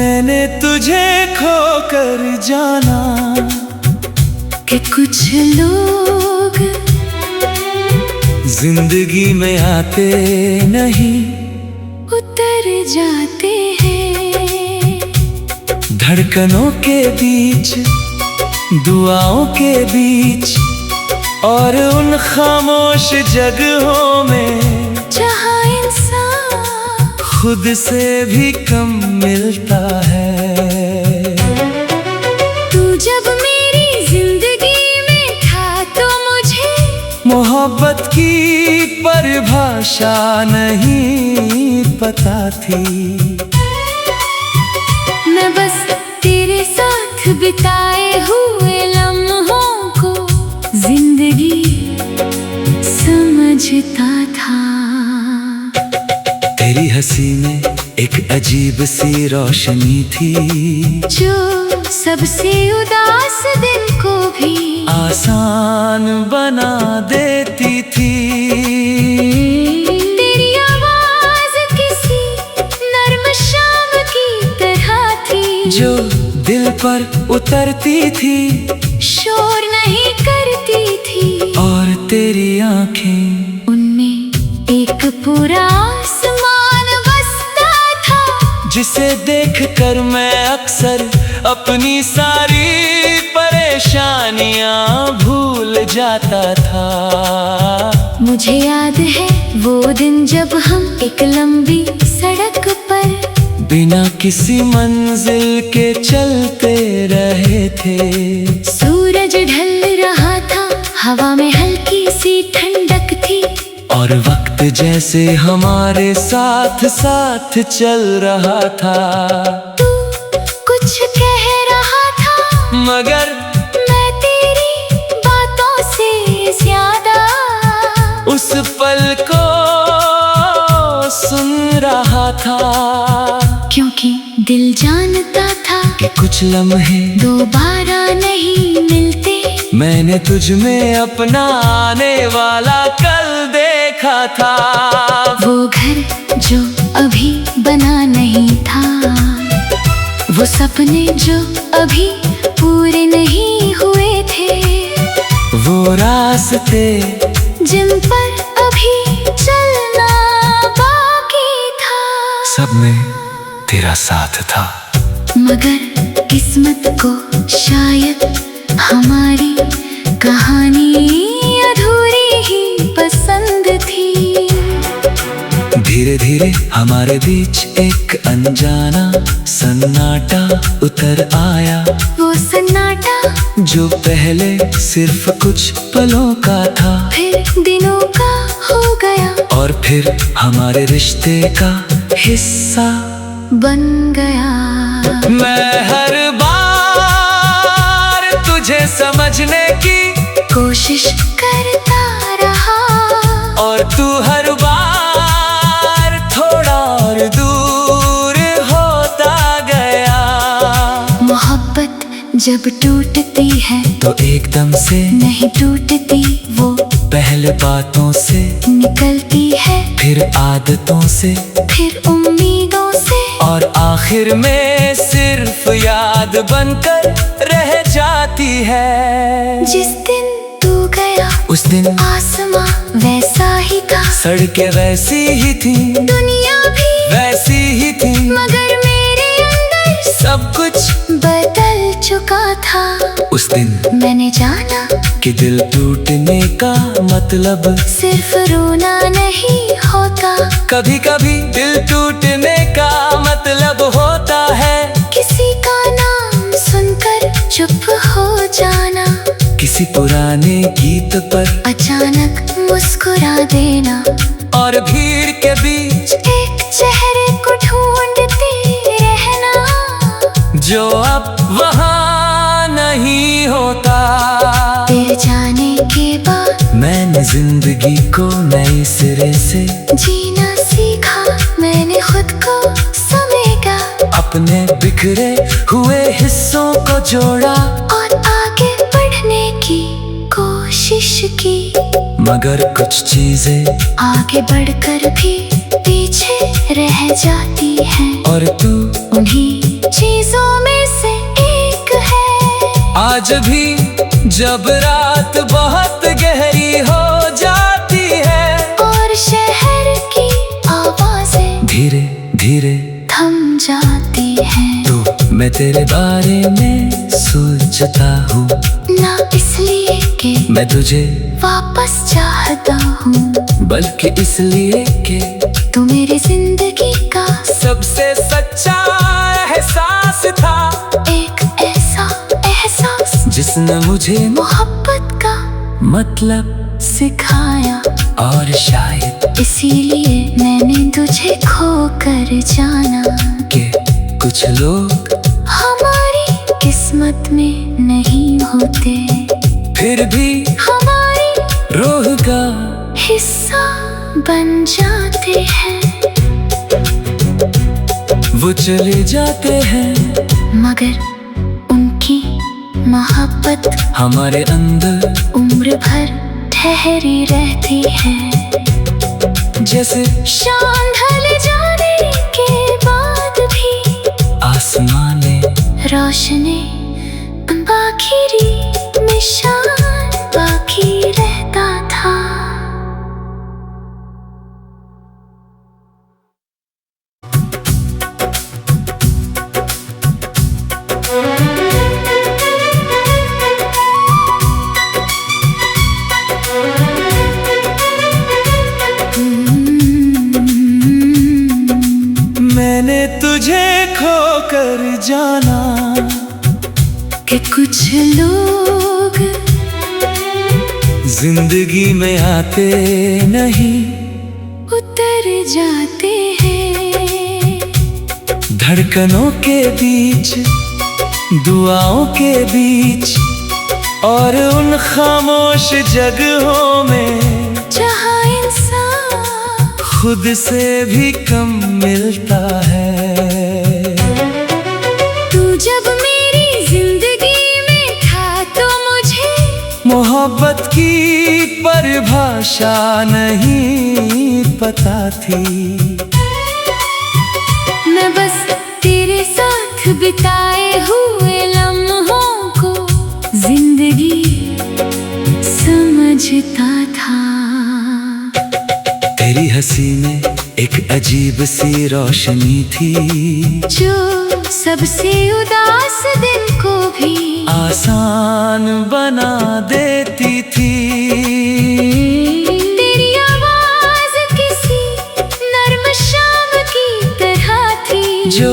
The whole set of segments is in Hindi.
मैंने तुझे खोकर जाना कि कुछ लोग जिंदगी में आते नहीं, उतर जाते हैं। धड़कनों के बीच, दुआओं के बीच और उन खामोश जगहों में जहाँ इंसान खुद से भी कम मिलता है। तू जब मेरी जिंदगी में था तो मुझे मोहब्बत की परिभाषा नहीं पता थी। मैं बस तेरे साथ बिताए हुए लम्हों को जिंदगी समझता था। तेरी हंसी में एक अजीब सी रोशनी थी, जो सबसे उदास दिन को भी आसान बना देती थी। तेरी आवाज किसी नर्म शाम की तरह थी, जो दिल पर उतरती थी, शोर नहीं करती थी। और तेरी आंखें, उनमें एक पूरा आसमान बसता था, जिसे देखकर मैं अक्सर अपनी सारी परेशानियां भूल जाता था। मुझे याद है वो दिन जब हम एक लंबी सड़क पर बिना किसी मंजिल के चलते रहे थे। सूरज ढल रहा था, हवा में हल्की सी ठंडक थी, और वक्त जैसे हमारे साथ साथ चल रहा था। तू कुछ कह रहा था, मगर मैं तेरी बातों से ज्यादा उस पल को सुन रहा था, क्योंकि दिल जानता था कि कुछ लम्हे दोबारा नहीं मिलते। मैंने तुझ में अपना आने वाला कल देखा था। वो घर जो अभी बना नहीं था, वो सपने जो अभी पूरे नहीं हुए थे, वो रास्ते जिन पर अभी चलना बाकी था। सब में तेरा साथ था। मगर किस्मत को शायद हमारी कहानी अधूरी ही पसंद थी। धीरे धीरे हमारे बीच एक अनजाना सन्नाटा उतर आया, वो सन्नाटा जो पहले सिर्फ कुछ पलों का था, फिर दिनों का हो गया, और फिर हमारे रिश्ते का हिस्सा बन गया। मैं हर बार तुझे समझने की कोशिश करता रहा, और तू हर बार थोड़ा और दूर होता गया। मोहब्बत जब टूटती है तो एकदम से नहीं टूटती, वो पहले बातों से निकलती है, फिर आदतों से, फिर उम्मीदों से, और आखिर में सिर्फ याद बनकर रह जाती है। जिस दिन तू गया उस दिन आसमां वैसा ही था, सड़कें वैसी ही थी, दुनिया भी वैसी ही थी, मगर मेरे अंदर सब कुछ बदल चुका था। उस दिन मैंने जाना कि दिल टूटने का मतलब सिर्फ रोना नहीं होता, कभी कभी दिल टूटने का मतलब होता है किसी का नाम सुनकर चुप हो जाना, किसी पुराने गीत पर अचानक मुस्कुरा देना, और भीड़ के बीच एक चेहरे को ढूंढते रहना, जो अब वहाँ नहीं होता। तेरे जाने के बाद मैंने जिंदगी को नए सिरे से जीना सीखा, मैंने खुद को समेटा, अपने बिखरे हुए हिस्सों को जोड़ा, और आगे बढ़ने की कोशिश की, मगर कुछ चीजें आगे बढ़कर भी पीछे रह जाती हैं, और तू उन्हीं चीजों में से एक है। आज भी जब रात बहुत गहरी हो जाती है और शहर की आवाजें धीरे धीरे थम जाती हैं, तो मैं तेरे बारे में सोचता हूँ, ना इसलिए कि मैं तुझे वापस चाहता हूँ, बल्कि इसलिए कि तू मेरी जिंदगी का सबसे सच्चा एहसास था। एक ऐसा एहसास जिसने मुझे मोहब्बत का मतलब सिखाया, और शायद इसीलिए मैंने तुझे खो कर जाना कि कुछ लोग हमारी किस्मत में नहीं होते, फिर भी हमारी रूह का हिस्सा बन जाते हैं। वो चले जाते हैं मगर उनकी मोहब्बत हमारे अंदर उम्र भर ठहरी रहती है। जैसे शान ढल जाने के बाद भी आसमान में रोशनी आखिरी निशान बाकी रहता था। मैंने तुझे खो कर जाना कि कुछ लोग जिंदगी में आते नहीं, उतर जाते हैं। धड़कनों के बीच, दुआओं के बीच, और उन खामोश जगहों में जहाँ इंसान खुद से भी कम मिलता है। तू जब मेरी जिंदगी में था तो मुझे मोहब्बत की परिभाषा नहीं पता थी। मैं बस तेरे साथ बिताए हुए लम्हों को जिंदगी समझता था। तेरी हंसी में एक अजीब सी रोशनी थी, जो सबसे उदास दिन को भी आसान बना देती थी। तेरी आवाज किसी नर्म शाम की तरह थी, जो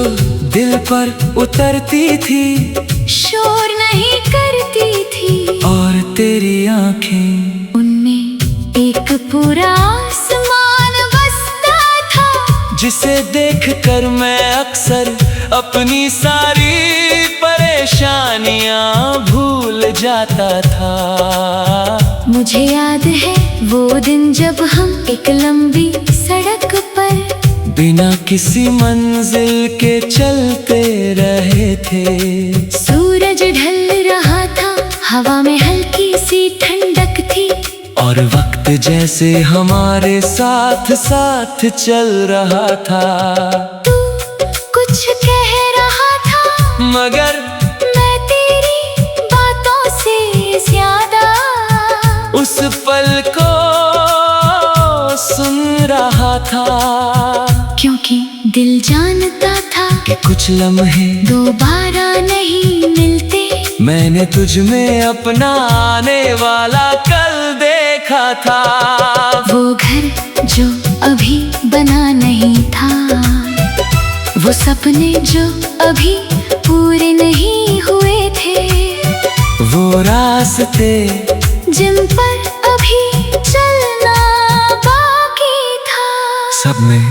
दिल पर उतरती थी, शोर नहीं करती थी, और तेरी आंखें उनमें एक पूरा आसमान बसता था, जिसे देखकर मैं अक्सर अपनी सारी परेशानियां भूल जाता था। मुझे याद है वो दिन जब हम एक लंबी सड़क पर बिना किसी मंजिल के चलते रहे थे। सूरज ढल रहा था, हवा में हल्की सी ठंडक थी, और वक्त जैसे हमारे साथ साथ चल रहा था। तू कुछ कह रहा था, मगर मैं तेरी बातों से ज्यादा उस पल को सुन रहा था, क्योंकि दिल जानता था कि कुछ लम्हे दोबारा नहीं मिलते। मैंने तुझ में अपना आने वाला कल देखा था। वो घर जो अभी बना नहीं था, वो सपने जो अभी पूरे नहीं हुए थे, वो रास्ते जिन पर अभी चलना बाकी था, सब में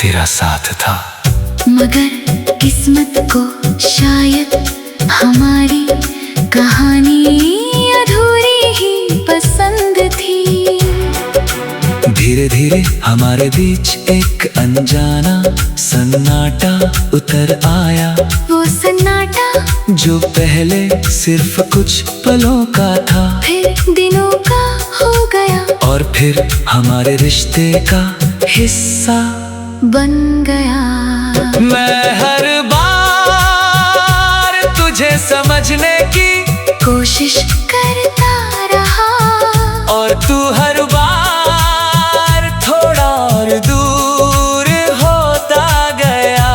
तेरा साथ था। मगर किस्मत को शायद हमारी कहानी अधूरी ही पसंद थी। धीरे धीरे हमारे बीच एक अनजाना सन्नाटा उतर आया, वो सन्नाटा जो पहले सिर्फ कुछ पलों का था, फिर दिनों का हो गया, और फिर हमारे रिश्ते का हिस्सा बन गया। मैं हर बार समझने की कोशिश करता रहा, और तू हर बार थोड़ा और दूर होता गया।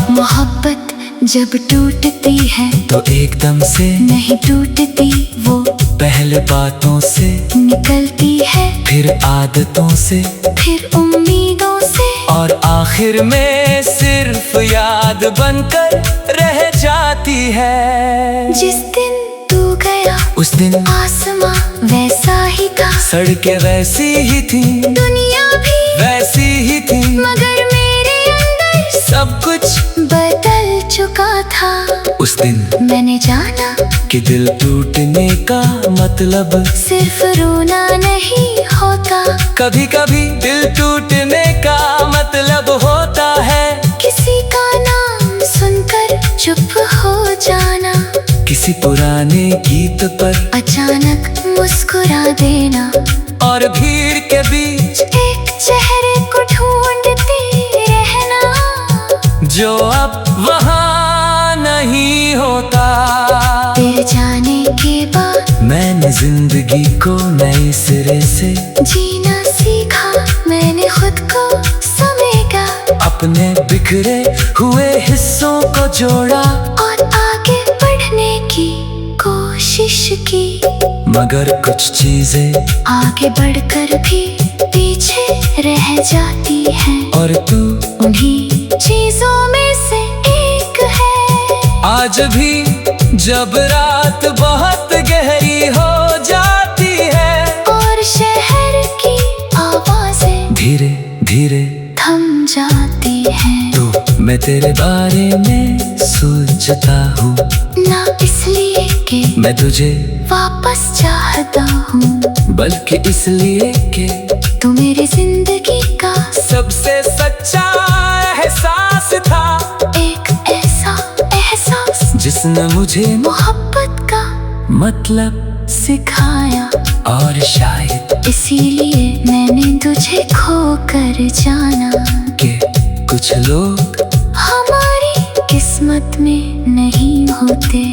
मोहब्बत जब टूटती है तो एकदम से नहीं टूटती, वो पहले बातों से निकलती है, फिर आदतों से, फिर उम्मीदों से, और आखिर में सिर्फ याद बनकर रह जाती है। जिस दिन तू गया उस दिन आसमां वैसा ही था, सड़कें वैसी ही थी, दुनिया भी वैसी ही थी, मगर मेरे अंदर सब कुछ बदल चुका था। उस दिन मैंने जाना कि दिल टूटने का मतलब सिर्फ रोना नहीं होता, कभी कभी दिल टूटने का मतलब होता है किसी का नाम सुनकर चुप हो जाना, किसी पुराने गीत पर अचानक मुस्कुरा देना, और भीड़ के बीच एक चेहरे को ढूंढते रहना, जो अब वहाँ नहीं होता। तेरे जाने के बाद मैंने जिंदगी को नए सिरे से जीना सीखा, मैंने खुद को समेटा, अपने बिखरे हुए हिस्सों को जोड़ा, और आगे बढ़ने की कोशिश की, मगर कुछ चीजें आगे बढ़कर भी पीछे रह जाती हैं, और तू उन्हीं चीजों में से एक है। आज भी जब रात बहुत गहरी हो जाती है, और शहर की आवाजें धीरे धीरे थम जाती हैं, तो मैं तेरे बारे में सोचता हूँ, ना इसलिए कि मैं तुझे वापस चाहता हूँ, बल्कि इसलिए कि तू मेरी जिंदगी का सबसे सच्चा एहसास था, एक ऐसा एहसास जिसने मुझे मोहब्बत का मतलब सिखाया, और शायद इसीलिए मैंने तुझे खो कर जाना, कि कुछ लोग हमारी किस्मत में नहीं होते,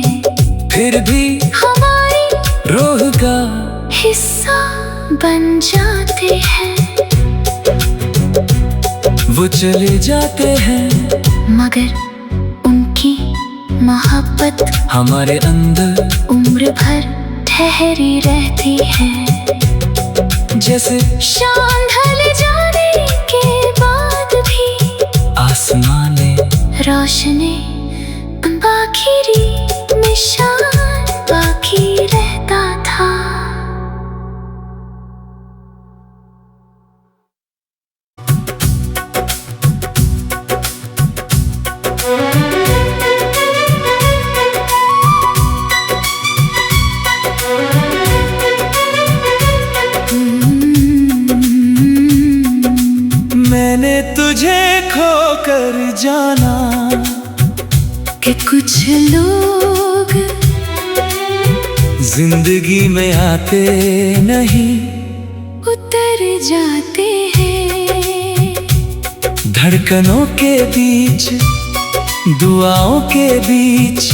फिर भी हमारी रूह का हिस्सा बन जाते हैं, वो चले जाते हैं, मगर उनकी मोहब्बत हमारे अंदर उम्र भर ठहरी रहती है, जैसे शान ढल जाने के बाद भी आसमाने रोशनी आखिरी निशान बाकी रहता था। मैंने तुझे खोकर जाना कि कुछ लोग जिंदगी में आते नहीं, उतर जाते हैं, धड़कनों के बीच, दुआओं के बीच,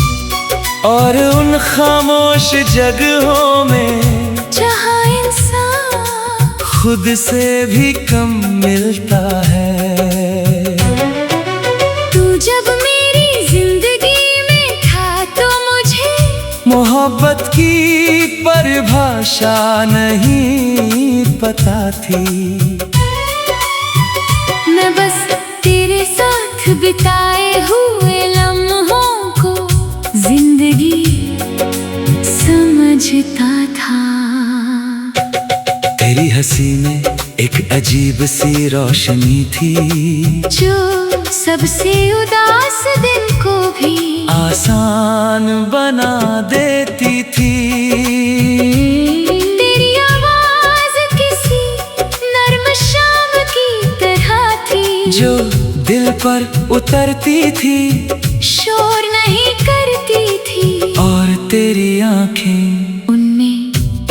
और उन खामोश जगहों में जहाँ इंसान खुद से भी कम मिलता है। तू जब मेरी जिंदगी में था तो मुझे मोहब्बत की परिभाषा नहीं पता थी, मैं बस तेरे साथ बिताए हुए लम्हों को जिंदगी समझता था। तेरी हंसी में एक अजीब सी रोशनी थी, जो सबसे उदास दिल को भी आसान बना देती थी। तेरी आवाज किसी नर्म शाम की तरह थी, जो दिल पर उतरती थी, शोर नहीं करती थी, और तेरी आंखें उनमें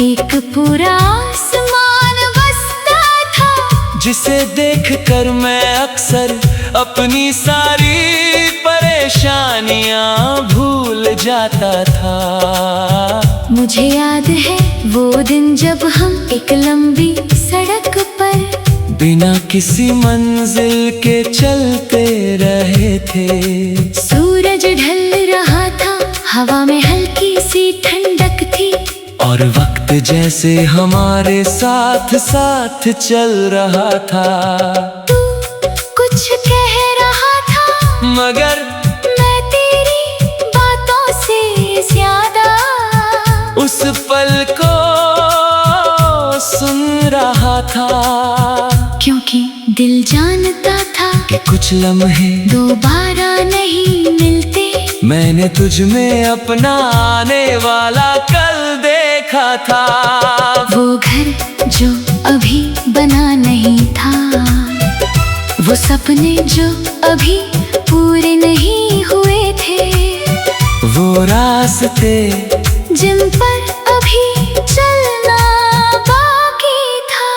एक पूरा आसमान बसता था, जिसे देखकर मैं अक्सर अपनी सारी परेशानियां भूल जाता था। मुझे याद है वो दिन जब हम एक लंबी सड़क पर बिना किसी मंजिल के चलते रहे थे। सूरज ढल रहा था, हवा में हल्की सी ठंडक थी, और वक्त जैसे हमारे साथ साथ चल रहा था। तू कुछ कह रहा था मगर मैं तेरी बातों से ज्यादा उस पल को सुन रहा था, क्योंकि दिल जानता था कि कुछ लम्हे दोबारा नहीं मिलते। मैंने तुझ में अपना आने वाला कल देखा था। वो घर जो अभी बना नहीं था, वो सपने जो अभी पूरे नहीं हुए थे, वो रास्ते जिन पर अभी चलना बाकी था।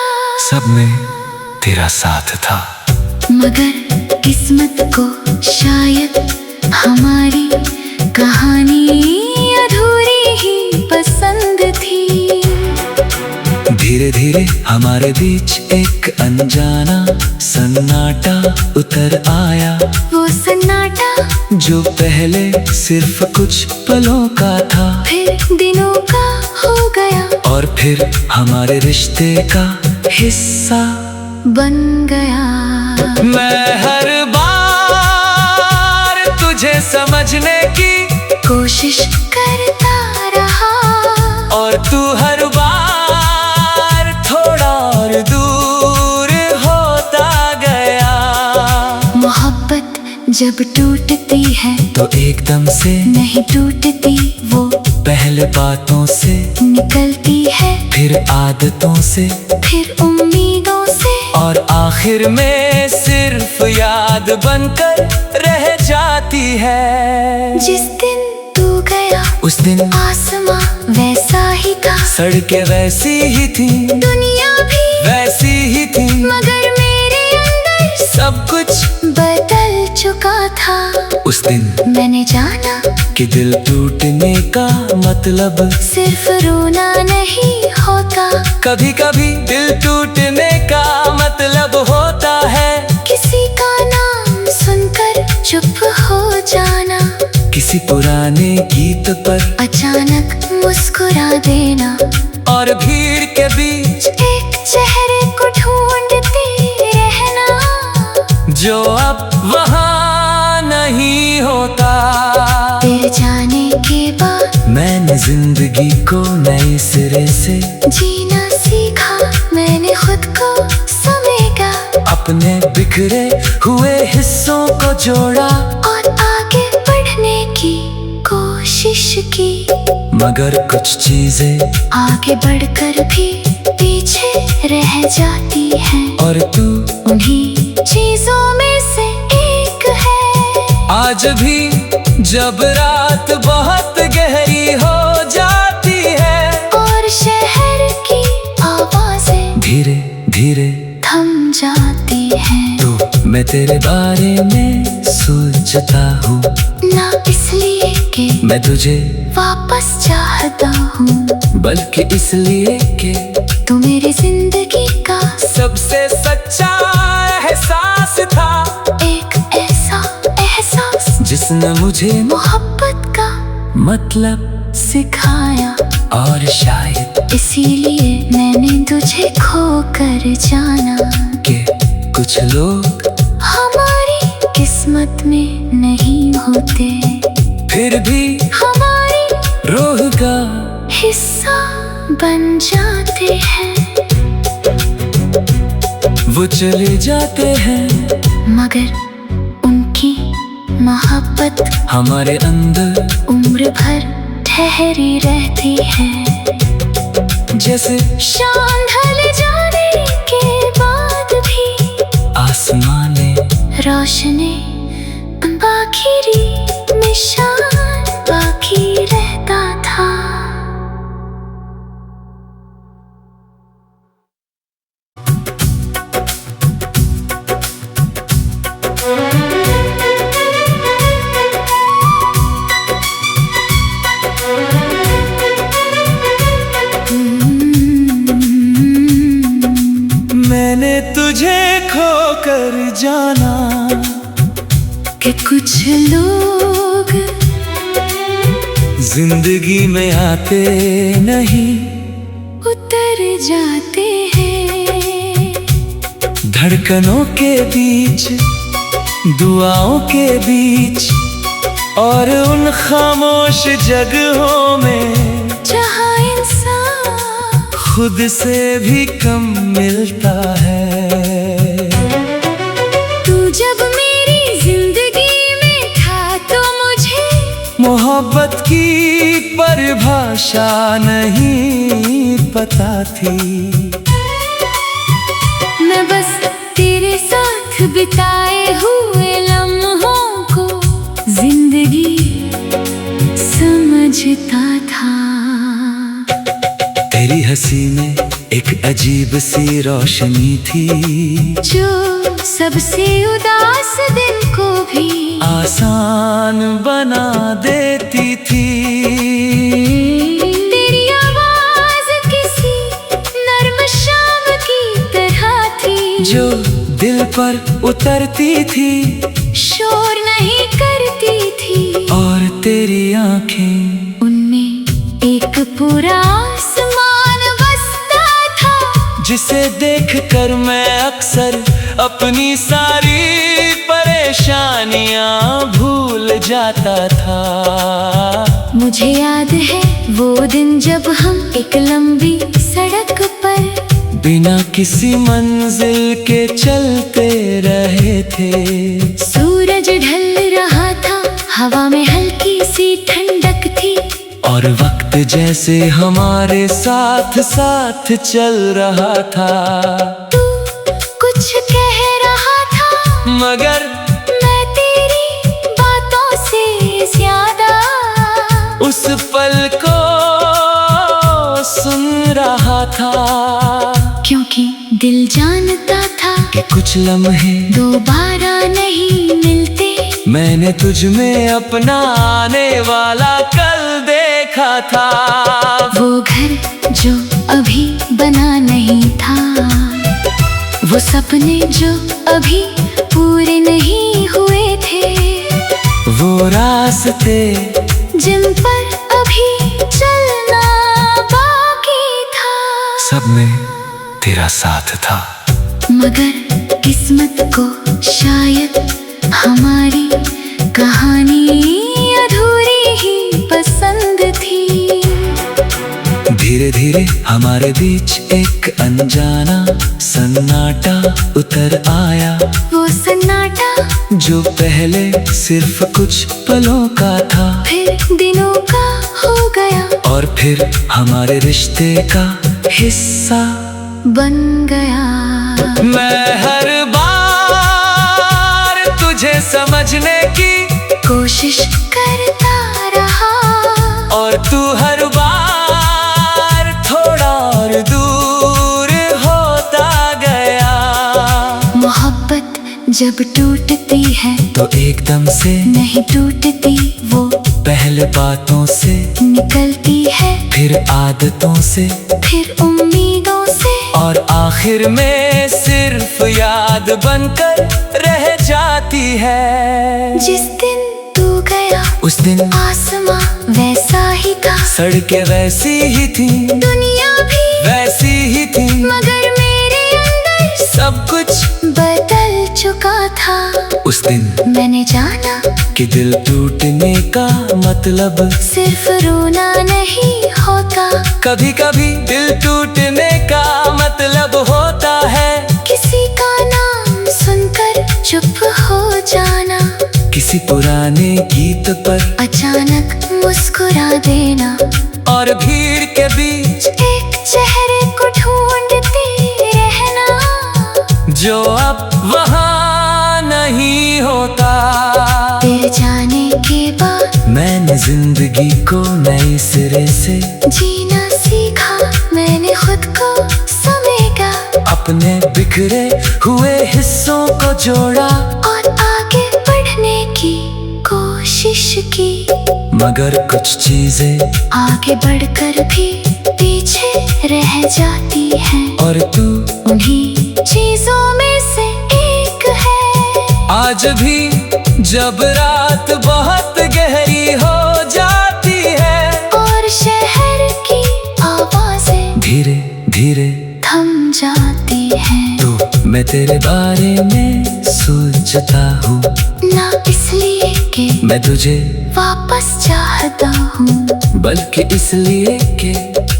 सब में तेरा साथ था। मगर किस्मत को शायद हमारी कहानी अधूरी ही पसंद थी। धीरे धीरे हमारे बीच एक अनजाना सन्नाटा उतर आया। वो सन्नाटा जो पहले सिर्फ कुछ पलों का था, फिर दिनों का हो गया, और फिर हमारे रिश्ते का हिस्सा बन गया। मैं हर बार तुझे समझने की कोशिश करता रहा, और तू हर बार थोड़ा और दूर होता गया। मोहब्बत जब टूटती है तो एकदम से नहीं टूटती, वो पहले बातों से निकलती है, फिर आदतों से, फिर उम्मीदों से, और आखिर में सिर्फ याद बनकर रह जाती है। जिस दिन तू गया उस दिन आसमां वैसा ही था, सड़कें वैसी ही थी, दुनिया भी वैसी ही थी, मगर मेरे अंदर सब कुछ बदल चुका था। उस दिन मैंने जाना कि दिल टूटने का मतलब सिर्फ रोना नहीं होता, कभी कभी दिल टूटने का मतलब होता है किसी का नाम सुनकर चुप हो जाना, किसी पुराने गीत पर अचानक मुस्कुरा देना, और भीड़ के बीच एक चेहरे को ढूंढते रहना, जो अब वहाँ नहीं होता। तेरे जाने के बाद मैंने जिंदगी को नए सिरे से जीना सीखा, मैंने खुद को समेटा, अपने बिखरे हुए हिस्सों को जोड़ा, और आगे बढ़ने की कोशिश की, मगर कुछ चीजें आगे बढ़कर भी पीछे रह जाती हैं, और तू उन्हीं चीजों में से एक है। आज भी जब रात बहुत गहरी हो जाती है, और शहर की आवाजें धीरे धीरे थम जाती हैं, तो मैं तेरे बारे में सोचता हूँ, ना इसलिए कि मैं तुझे वापस चाहता हूँ, बल्कि इसलिए कि तू मेरी जिंदगी का सबसे सच्चा एहसास था, एक ऐसा एहसास जिसने मुझे मोहब्बत का मतलब सिखाया, और शायद इसीलिए मैंने तुझे खो कर जाना, कि कुछ लोग हमारी किस्मत में नहीं होते, फिर भी हमारी रूह का हिस्सा बन जाते हैं। वो चले जाते हैं, मगर उनकी मोहब्बत हमारे अंदर उम्र भर ठहरी रहती है, जैसे शान ढल जाने के बाद भी आसमाने रोशनी आखिरी निशान बाकी रहता था। कर जाना कि कुछ लोग जिंदगी में आते नहीं, उतर जाते हैं। धड़कनों के बीच, दुआओं के बीच, और उन खामोश जगहों में जहाँ इंसान खुद से भी कम मिलता है। तू जब मेरी जिंदगी में था तो मुझे मोहब्बत की परिभाषा नहीं पता थी। मैं बस तेरे साथ बिताए हुए लम्हों को जिंदगी समझता था। तेरी हंसी में एक अजीब सी रोशनी थी, जो सबसे उदास दिल को भी आसान बना देती थी। तेरी आवाज किसी नर्म शाम की तरह थी, जो दिल पर उतरती थी, शोर नहीं करती थी। और तेरी आंखें, उनमें एक पूरा आसमान बसता था, जिसे देखकर मैं अक्सर अपनी सारी परेशानियां भूल जाता था। मुझे याद है वो दिन जब हम एक लंबी सड़क पर बिना किसी मंजिल के चलते रहे थे। सूरज ढल रहा था, हवा में हल्की सी ठंडक थी, और वक्त जैसे हमारे साथ साथ चल रहा था। तू कुछ कह रहा था, मगर मैं तेरी बातों से ज्यादा उस पल को सुन रहा था, क्योंकि दिल जानता था कि कुछ लम्हे दोबारा नहीं मिलते। मैंने तुझ में अपना आने वाला कल देखा था। वो घर जो अभी बना नहीं था, वो सपने जो अभी पूरे नहीं हुए थे, वो रास्ते जिन पर अभी चलना बाकी था। सब में तेरा साथ था, मगर किस्मत को शायद हमारी कहानी अधूरी ही पसंद थी। धीरे धीरे हमारे बीच एक अनजाना सन्नाटा उतर आया, वो सन्नाटा जो पहले सिर्फ कुछ पलों का था, फिर दिनों का हो गया, और फिर हमारे रिश्ते का हिस्सा बन गया। मैं हर बार तुझे समझने की कोशिश करता रहा, और तू हर बार थोड़ा और दूर होता गया। मोहब्बत जब टूटती है तो एकदम से नहीं टूटती, वो पहले बातों से निकलती है, फिर आदतों से, फिर उम्मीदों से, और आखिर में सिर्फ याद बनकर रह जाती है। जिस दिन तू गया उस दिन आसमां वैसा ही था, सड़कें वैसी ही थी, दुनिया भी वैसी ही थी, मगर मेरे अंदर सब कुछ बदल चुका था। उस दिन मैंने जाना कि दिल टूटने का मतलब सिर्फ रोना नहीं होता, कभी कभी दिल टूटने का मतलब होता है किसी का नाम सुनकर चुप हो जाना, किसी पुराने गीत पर अचानक मुस्कुरा देना, और भीड़ के बीच एक चेहरे को ढूंढते रहना, जो अब वहाँ नहीं होता। तेरे जाने के बाद मैंने जिंदगी को नए सिरे से जीना सीखा, मैंने खुद को समेटा, अपने बिखरे हुए हिस्सों को जोड़ा, और आगे बढ़ने की कोशिश की, मगर कुछ चीजें आगे बढ़कर भी पीछे रह जाती हैं, और तू उन्हीं चीजों में से एक आज भी जब रात बहुत गहरी हो जाती है और शहर की आवाजें धीरे धीरे थम जाती हैं, तो मैं तेरे बारे में सोचता हूँ, ना इसलिए कि मैं तुझे वापस चाहता हूँ, बल्कि इसलिए कि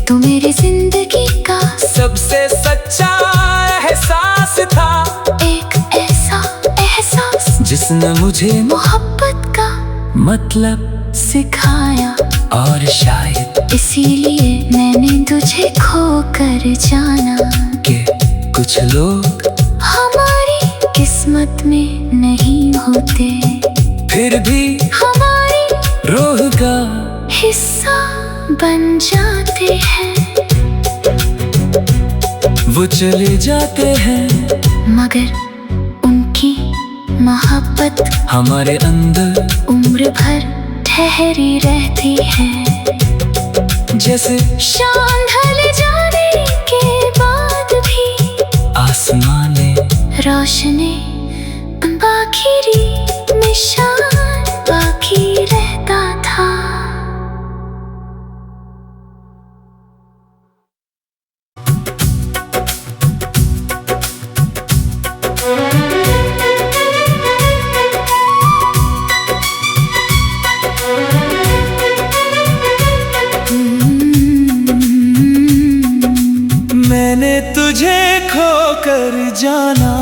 तू मेरी जिंदगी का सबसे सच्चा एहसास था। एक ऐसा एहसास जिसने मुझे मोहब्बत का मतलब सिखाया, और शायद इसीलिए मैंने तुझे खो कर जाना कि कुछ लोग हमारी किस्मत में नहीं होते, फिर भी हमारी रूह का हिस्सा बन जाते हैं। वो चले जाते हैं, मगर उनकी मोहब्बत हमारे अंदर उम्र भर ठहरी रहती है। जैसे शान ढल जाने के बाद भी आसमान में रोशनी आखिरी निशान बाकी रहता था। मैंने तुझे खोकर जाना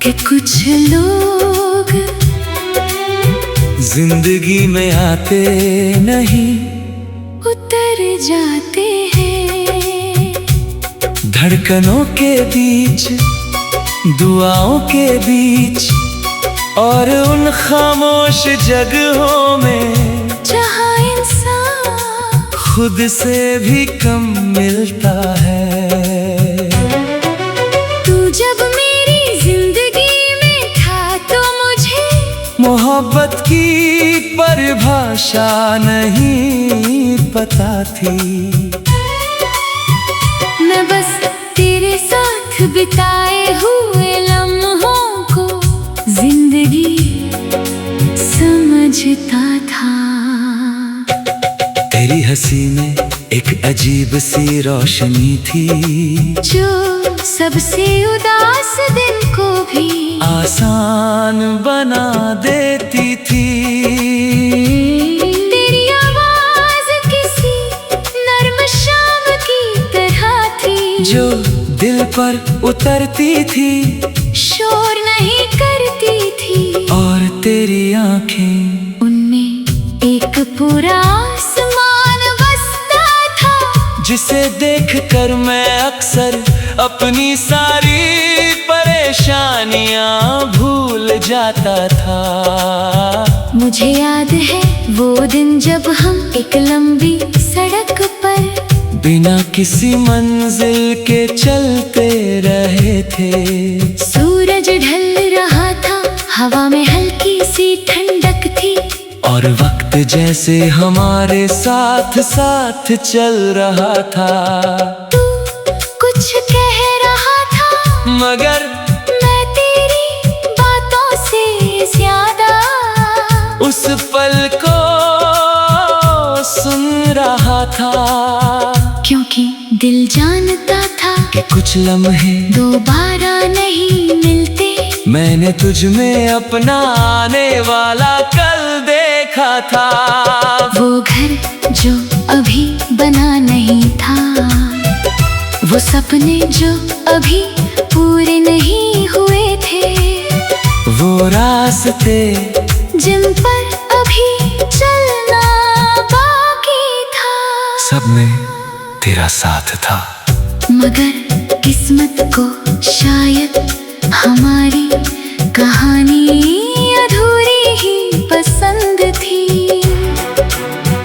कि कुछ लोग जिंदगी में आते नहीं, उतर जाते हैं। धड़कनों के बीच, दुआओं के बीच, और उन खामोश जगहों में जहाँ इंसान खुद से भी कम मिलता है। तू जब मेरी जिंदगी में था तो मुझे मोहब्बत की परिभाषा नहीं पता थी। मैं बस तेरे साथ बिताए हुए लम्हों को जिंदगी समझता था। तेरी हंसी में एक अजीब सी रोशनी थी, जो सबसे उदास दिन को भी आसान बना देती थी। तेरी आवाज किसी नर्म शाम की तरह थी, जो दिल पर उतरती थी, शोर नहीं करती थी, और तेरी आंखें उनमें एक पूरा आसमान बसता था, जिसे देखकर मैं अक्सर अपनी सारी परेशानियां भूल जाता था। मुझे याद है वो दिन जब हम एक लंबी सड़क पर बिना किसी मंजिल के चलते रहे थे। सूरज ढल रहा था, हवा में हल्की सी ठंडक थी, और वक्त जैसे हमारे साथ साथ चल रहा था। तू कुछ कह रहा था, मगर मैं तेरी बातों से ज्यादा उस पल को सुन रहा था, क्योंकि दिल जानता था कि कुछ लम्हे दोबारा नहीं मिलते। मैंने तुझ में अपना आने वाला कल देखा था। वो घर जो अभी बना नहीं था, वो सपने जो अभी पूरे नहीं हुए थे, वो रास्ते जिन पर अभी चलना बाकी था। सब में तेरा साथ था, मगर किस्मत को शायद हमारी कहानी अधूरी ही पसंद थी।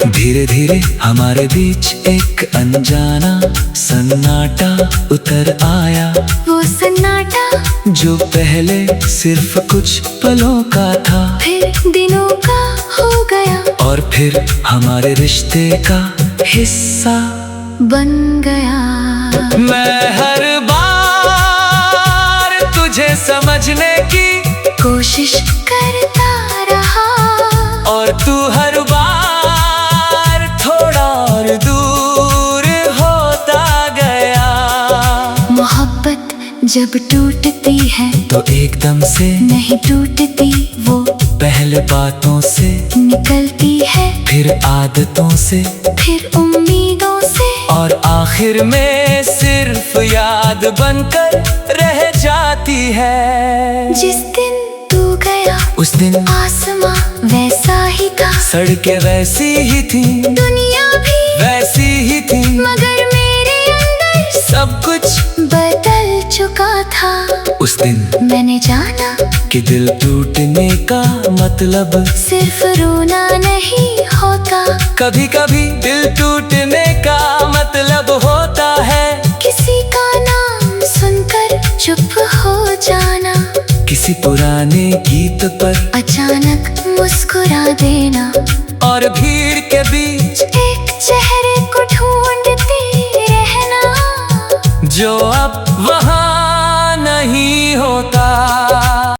धीरे धीरे हमारे बीच एक अनजाना सन्नाटा उतर आया, वो सन्नाटा जो पहले सिर्फ कुछ पलों का था, फिर दिनों का हो गया, और फिर हमारे रिश्ते का हिस्सा बन गया। मैं हर बार तुझे समझने की कोशिश करता रहा, और तू हर बार थोड़ा और दूर होता गया। मोहब्बत जब टूटती है तो एकदम से नहीं टूटती, वो पहले बातों से निकलती है, फिर आदतों से, फिर उम्मीदों से, और आखिर में सिर्फ याद बनकर रह जाती है। जिस दिन तू गया उस दिन आसमां वैसा ही था, सड़कें वैसी ही थी, दुनिया भी वैसी ही थी, मगर मेरे अंदर सब कुछ बदल चुका था। उस दिन मैंने जाना कि दिल टूटने का मतलब सिर्फ रोना नहीं होता, कभी कभी दिल टूटने का मतलब होता है किसी का नाम सुनकर चुप हो जाना, किसी पुराने गीत पर अचानक मुस्कुरा देना, और भीड़ के बीच